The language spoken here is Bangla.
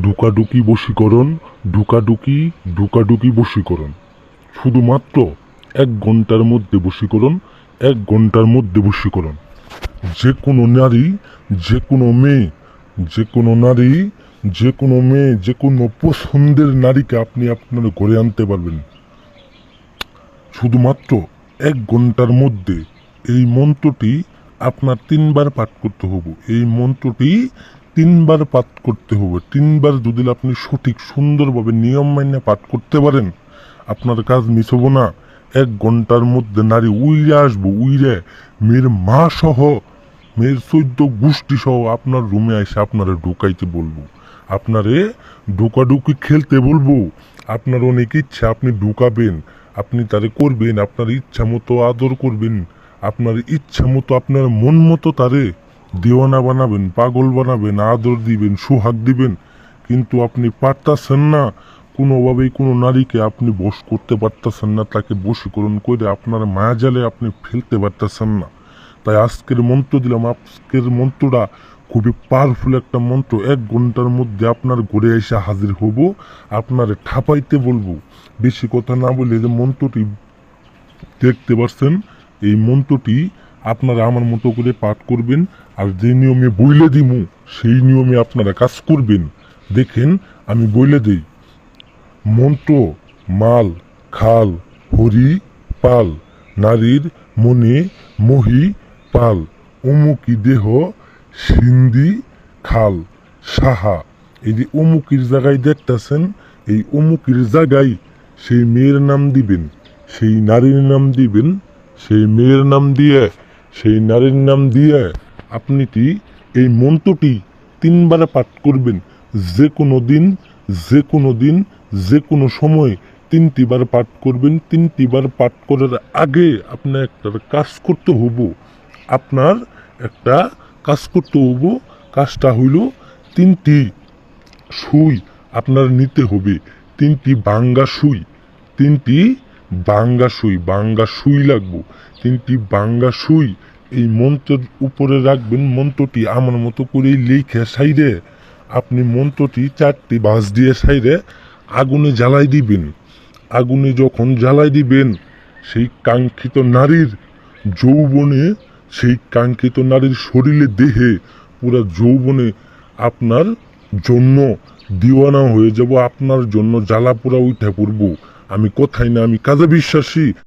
ঢুকাঢুকি বশীকরণ, ঢুকাঢুকি বশীকরণ। শুধুমাত্র 1 ঘন্টার মধ্যে বশীকরণ, 1 ঘন্টার মধ্যে বশীকরণ। যে কোনো নারী, যে কোনো মেয়ে, যে কোনো নারী, যে কোনো মেয়ে, যে কোনো পছন্দের নারীকে আপনি আপনার ঘরে আনতে পারবেন শুধুমাত্র 1 ঘন্টার মধ্যে। এই মন্ত্রটি আপনার 3বার পাঠ করতে হবে। এই মন্ত্রটি 3বার পাঠ করতে হবে। 3বার যদি আপনি সঠিক সুন্দরভাবে নিয়ম মাইনে পাঠ করতে পারেন, আপনার কাজ মিস হবো না। 1 ঘন্টার মধ্যে নারী উইরে আসবো, উইরে মেয়ের মা সহ, মেয়ের 14 গোষ্ঠী সহ আপনার রুমে এসে আপনারা ঢুকাইতে বলবো, আপনারে ঢুকাঢুকি খেলতে বলবো। আপনার অনেক ইচ্ছা, আপনি ঢুকাবেন, আপনি তারে করবেন, আপনার ইচ্ছা মতো আদর করবেন, আপনার ইচ্ছা মতো আপনার মন মতো তারে দেওয়ানা বানাবেন, পাগল বানাবেন, আদর দিবেন, সোহাগ দিবেন। কিন্তু আপনি পারতাছেন না, কোনোভাবেই কোনো নারীকে আপনি বশ করতে পারতেছেন না, তাকে বশীকরণ করে আপনার মায়া জালে আপনি ফেলতে পারতেছেন না। তাই আজকের মন্ত্র দিলাম। আজকের মন্ত্রটা খুবই পাওয়ারফুল একটা মন্ত্র। 1 ঘন্টার মধ্যে আপনার ঘরে এসে হাজির হব, আপনারে ঠাপাইতে বলবো। বেশি কথা না বলে যে মন্ত্রটি দেখতে পাচ্ছেন, এই মন্ত্রটি আপনারা আমার মতো করে পাঠ করবেন, আর যে নিয়মে বইলে দিমু সেই নিয়মে আপনারা কাজ করবেন। দেখেন আমি বইলে দিই। মন্ত্র: মাল খাল হরি পাল, নারীর মনে মহি পাল, অমুকি দেহ সিন্ধি খাল সাহা। এই যে অমুকির জায়গায় দেখতেছেন, এই অমুকির জায়গায় সেই মেয়ের নাম দিবেন, সেই নারীর নাম দিবেন, সেই মেয়ের নাম দিয়ে, সেই নারীর নাম দিয়ে আপনি কি এই মন্ত্রটি 3বার পাঠ করবেন। যে কোনো দিন, যে কোনো দিন, যে কোনো সময় 3টি বার পাঠ করবেন। 3টি বার পাঠ করার আগে আপনার একটা কাজ করতে হবো, আপনার একটা কাজ করতে হবো। কাজটা হইল 3টি সুই আপনার নিতে হবে, 3টি ভাঙ্গা সুই, 3টি ভাঙ্গা সুই লাগবো। 3টি ভাঙ্গা সুই এই মন্ত্রের উপরে রাখবেন। মন্ত্রটি আমার মতো করে লিখে সাইরে আপনি মন্ত্রটি 4টি বাঁশ দিয়ে সাইরে আগুনে জ্বালাই দিবেন। আগুনে যখন জ্বালাই দিবেন, সেই কাঙ্ক্ষিত নারীর যৌবনে, সেই কাঙ্ক্ষিত নারীর শরীরে দেহে পুরা যৌবনে আপনার জন্য দিওয়ানা হয়ে যাব, আপনার জন্য জ্বালা পোড়া উঠে পড়বো। আমি কথাই না, আমি কাজে বিশ্বাসী।